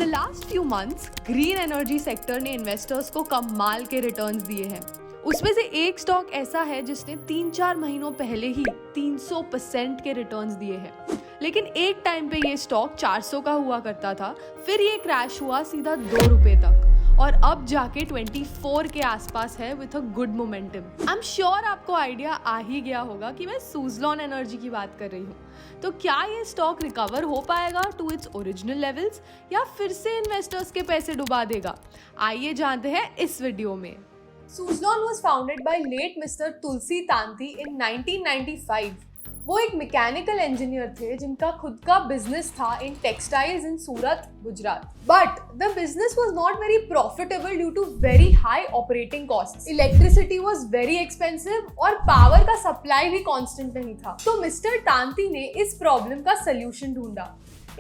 the last few months, green energy sector ने investors को कमाल के रिटर्न्स दिए हैं। उसमें से एक स्टॉक ऐसा है जिसने 3-4 महीनों पहले ही 300% के रिटर्न्स दिए हैं। लेकिन एक टाइम पे ये स्टॉक 400 का हुआ करता था, फिर ये क्रैश हुआ सीधा 2 रुपए तक और अब जाके 24 के आसपास है with a good momentum. I am sure आपको आइडिया आ ही गया होगा कि मैं सुज़लॉन एनर्जी की बात कर रही हूँ। तो क्या ये स्टॉक रिकवर हो पाएगा टू इट्स ओरिजिनल लेवल्स या फिर से इन्वेस्टर्स के पैसे डुबा देगा? आइए जानते हैं इस वीडियो में। Suzlon was founded by late mister Tulsi Tanti in 1995। वो एक मैकेनिकल इंजीनियर थे जिनका खुद का बिजनेस था in textiles in Surat, Gujarat. But the business was not very profitable due to very high operating costs. Electricity was very expensive और power का supply भी कांस्टेंट नहीं था। तो मिस्टर तांती ने इस प्रॉब्लम का सल्यूशन ढूंढा।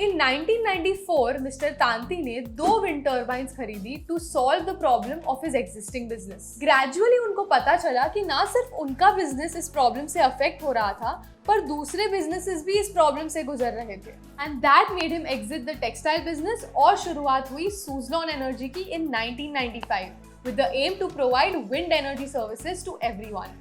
In 1994, मिस्टर तांती ने 2 विंड टर्बाइन्स खरीदी to solve the problem of his existing business. Gradually उनको पता चला कि ना सिर्फ उनका बिजनेस इस प्रॉब्लम से अफेक्ट हो रहा था, पर दूसरे बिजनेसेस भी इस प्रॉब्लम से गुजर रहे थे। And that made him exit the textile business और शुरुआत हुई सुज़लॉन एनर्जी की इन 1995 with the aim to provide wind energy services to everyone.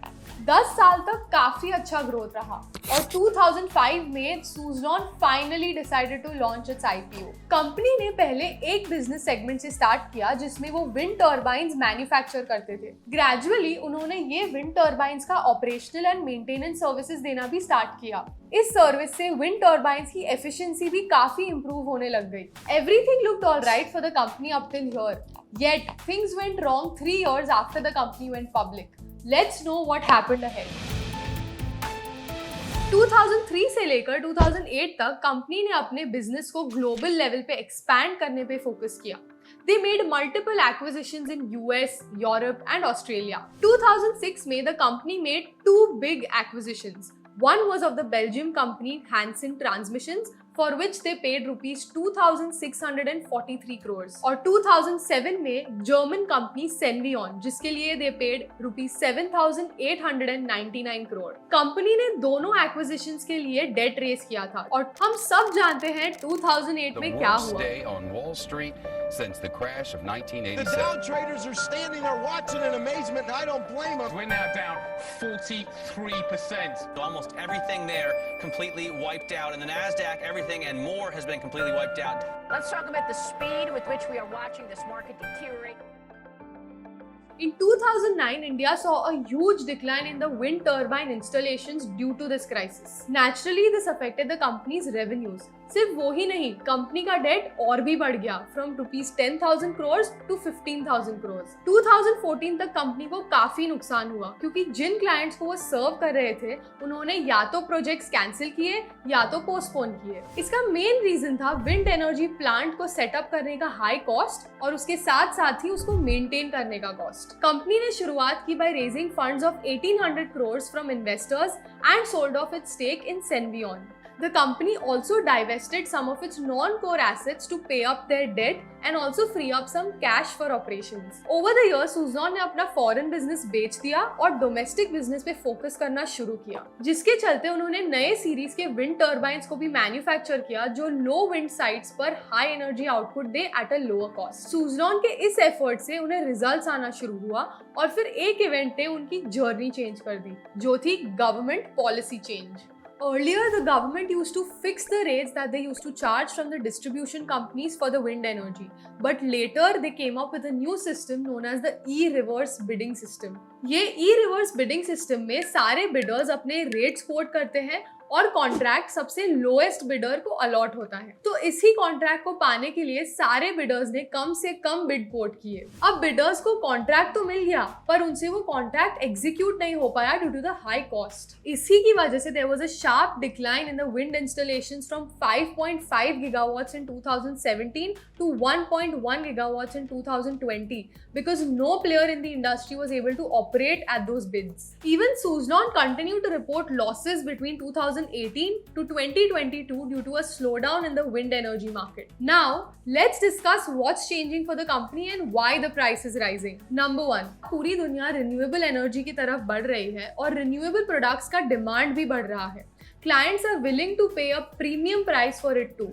10 साल तक काफी अच्छा ग्रोथ रहा और 2005 में Suzlon finally decided to launch its IPO. Company ने पहले एक बिजनेस सेगमेंट से स्टार्ट किया जिसमें वो विंड टर्बाइन्स मैन्युफैक्चर करते थे। ग्रेजुअली उन्होंने ये विंड टर्बाइन्स का ऑपरेशनल एंड मेंटेनेंस सर्विसेज देना भी स्टार्ट किया। इस सर्विस से विंड टर्बाइन्स की एफिशिएंसी भी काफी इंप्रूव होने लग गई। Everything looked alright for the company up till here, yet things went wrong 3 years after the company went public. Let's know what happened ahead. 2003 से लेकर 2008 तक कंपनी ने अपने बिजनेस को ग्लोबल लेवल पे एक्सपैंड करने पे फोकस किया। They made multiple acquisitions in US, Europe and Australia. 2006 में the company made 2 big acquisitions. One was of the Belgium company Hansen Transmissions, for which they paid rupees 2,643 crores. और 2007 में German company Senvion, जिसके लिए they paid rupees 7,899 crore. Company ने दोनों acquisitions के लिए debt raise किया था और हम सब जानते हैं 2008 में क्या हुआ। On Wall Street since the crash of 1987. The Dow traders are standing there watching in amazement, and I don't blame them. We're now down 43%. Almost everything there completely wiped out, and the Nasdaq, everything and more has been completely wiped out. Let's talk about the speed with which we are watching this market deteriorate. In 2009, India saw a huge decline in the wind turbine installations due to this crisis. Naturally, this affected the company's revenues. सिर्फ वो ही नहीं, company का date और भी बढ़ गया from ₹10,000 crores to 15,000 crores. 2014 तक company को काफी नुकसान हुआ क्योंकि जिन क्लाइंट्स को वो सर्व कर रहे थे उन्होंने या तो प्रोजेक्ट्स कैंसिल किए या तो पोस्टपोन किए। इसका मेन रीजन था विंड एनर्जी प्लांट को सेटअप करने का हाई कॉस्ट और उसके साथ साथ ही उसको मेंटेन करने का कॉस्ट। कंपनी ने शुरुआत की by raising funds of 1,800 crores from investors and sold off its stake in Senvion. The company also divested some of its non-core assets to pay up their debt and also free up some cash for operations. Over the years, Suzlon ने अपना foreign business बेच दिया और domestic business पे focus करना शुरू किया, जिसके चलते उन्होंने नए सीरीज के विंड टर्बाइन्स को भी मैन्युफैक्चर किया जो लो विंड साइट्स पर high energy output they at a lower cost. Suzlon के इस एफर्ट से उन्हें रिजल्ट्स आना शुरू हुआ और फिर एक इवेंट ने उनकी जर्नी चेंज कर दी, जो थी government policy change. Earlier, the government used to fix the rates that they used to charge from the distribution companies for the wind energy. But later, they came up with a new system known as the e-reverse bidding system. ये e-reverse bidding system में सारे bidders अपने rates quote करते हैं और contract सबसे lowest bidder को allot होता है। तो इसी कॉन्ट्रैक्ट को पाने के लिए सारे बिडर्स ने कम से कम बिड कोट किए। अब बिडर्स को कॉन्ट्रैक्ट तो मिल गया पर उनसे वो कॉन्ट्रैक्ट एग्जीक्यूट नहीं हो पाया due to the high cost. इसी की वजह से there was a sharp decline in the wind installations from 5.5 gigawatts in 2017 to 1.1 gigawatts in 2020 because no player in the industry was able to operate at those bids. Even Suzlon continued to report losses between 2018 to 2022 due to a slowdown in the wind energy market. Now, let's discuss what's changing for the company and why the price is rising. Number 1, पूरी दुनिया renewable energy की तरफ बढ़ रही है और renewable products का demand भी बढ़ रहा है. Clients are willing to pay a premium price for it too.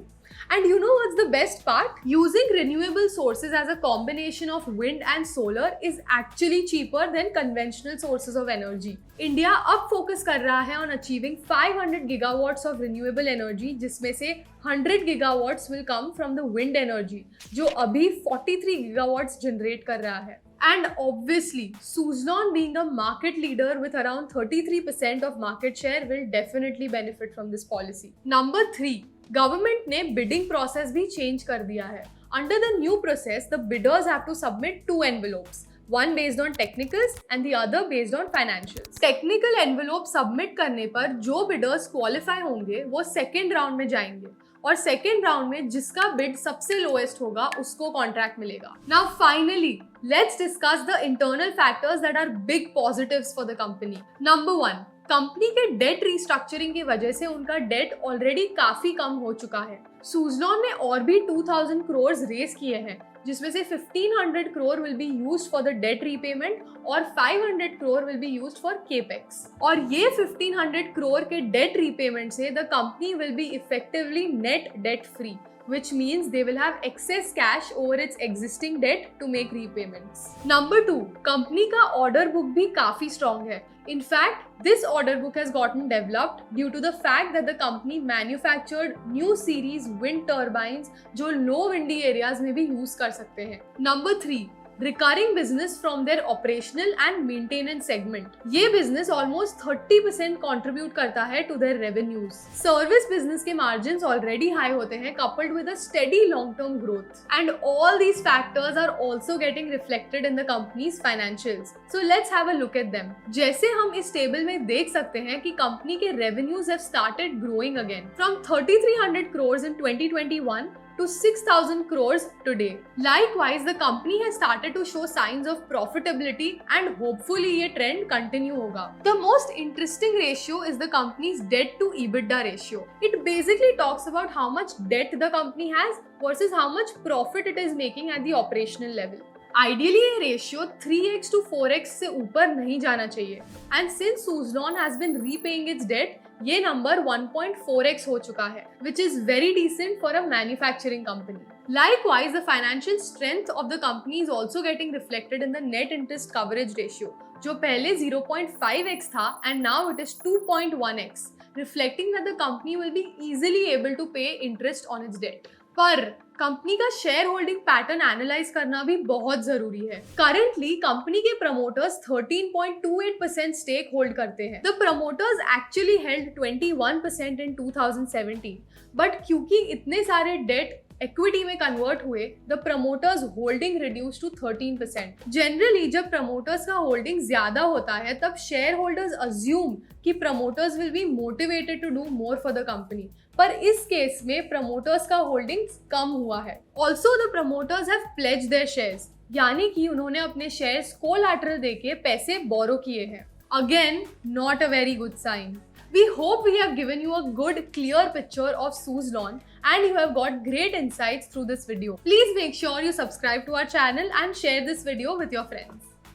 And you know what's the best part? Using renewable sources as a combination of wind and solar is actually cheaper than conventional sources of energy. India अब focus कर रहा है on achieving 500 gigawatts of renewable energy, जिसमें से 100 gigawatts will come from the wind energy, जो अभी 43 gigawatts generate कर रहा है. And obviously, Suzlon being a market leader with around 33% of market share will definitely benefit from this policy. Number 3. Government ने bidding process भी change कर दिया है. Under the new process the bidders have to submit 2 envelopes, one based on technicals and the other based on financials. Technical envelope submit करने पर जो bidders qualify होंगे वो सेकेंड राउंड में जाएंगे और सेकेंड राउंड में जिसका बिड सबसे लोएस्ट होगा उसको कॉन्ट्रैक्ट मिलेगा. Now finally let's discuss the internal factors that are big positives for the company. Number 1, company के डेट रीस्ट्रक्चरिंग की वजह से उनका डेट ऑलरेडी काफी कम हो चुका है. Suzlon ने और भी 2000 करोड़ रेज किए हैं, जिसमें से 1500 crore will be used for the debt repayment और 500 crore will be used for capex. और ये 1500 करोड़ के डेट रीपेमेंट से the company will be effectively net debt free, which means they will have excess cash over its existing debt to make repayments. Number 2, company का order book भी काफी strong है. In fact, this order book has gotten developed due to the fact that the company manufactured new series wind turbines जो low windy areas में भी use कर सकते हैं. Number 3, recurring business from their operational and maintenance segment. ये business almost 30% contribute करता है to their revenues. Service business के मार्जिन्स ऑलरेडी हाई होते हैं, coupled with a steady long term growth. And all these factors are also getting reflected in the company's financials. So let's have a look at them. जैसे हम इस table में देख सकते हैं कि कंपनी के revenues have started growing again from 3300 crores in 2021 to 6,000 crores today. Likewise, the company has started to show signs of profitability and hopefully ये trend continue होगा. The most interesting ratio is the company's debt to EBITDA ratio. It basically talks about how much debt the company has versus how much profit it is making at the operational level. Ideally, ये ratio 3x to 4x से ऊपर नहीं जाना चाहिए. And since Suzlon has been repaying its debt, ये number 1.4x हो चुका है, which is very decent for a manufacturing company. Likewise, the financial strength of the company is also getting reflected in the net interest coverage ratio, जो पहले 0.5x था and now it is 2.1x, reflecting that the company will be easily able to pay interest on its debt. पर कंपनी का share holding pattern analyse करना भी बहुत जरूरी है. करंटली कंपनी के प्रमोटर्स 13.28% स्टेक होल्ड करते हैं. The promoters actually held 21% in 2017, but क्योंकि इतने सारे डेट इक्विटी में कन्वर्ट हुए, the promoters holding reduce to 13%. Generally जब प्रमोटर्स का होल्डिंग ज्यादा होता है तब शेयर होल्डर्स अज्यूम कि promoters will be motivated to do more for the company, पर इस केस में प्रमोटर्स का होल्डिंग्स कम हुआ है. Also the promoters have pledged there shares, यानी कि उन्होंने अपने शेयर्स कोलैटरल देके पैसे बोरो किए हैं. Again not a very good sign. We hope we have given you a good, clear picture of Suzlon and you have got great insights through this video. Please make sure you subscribe to our channel and share this video with your friends.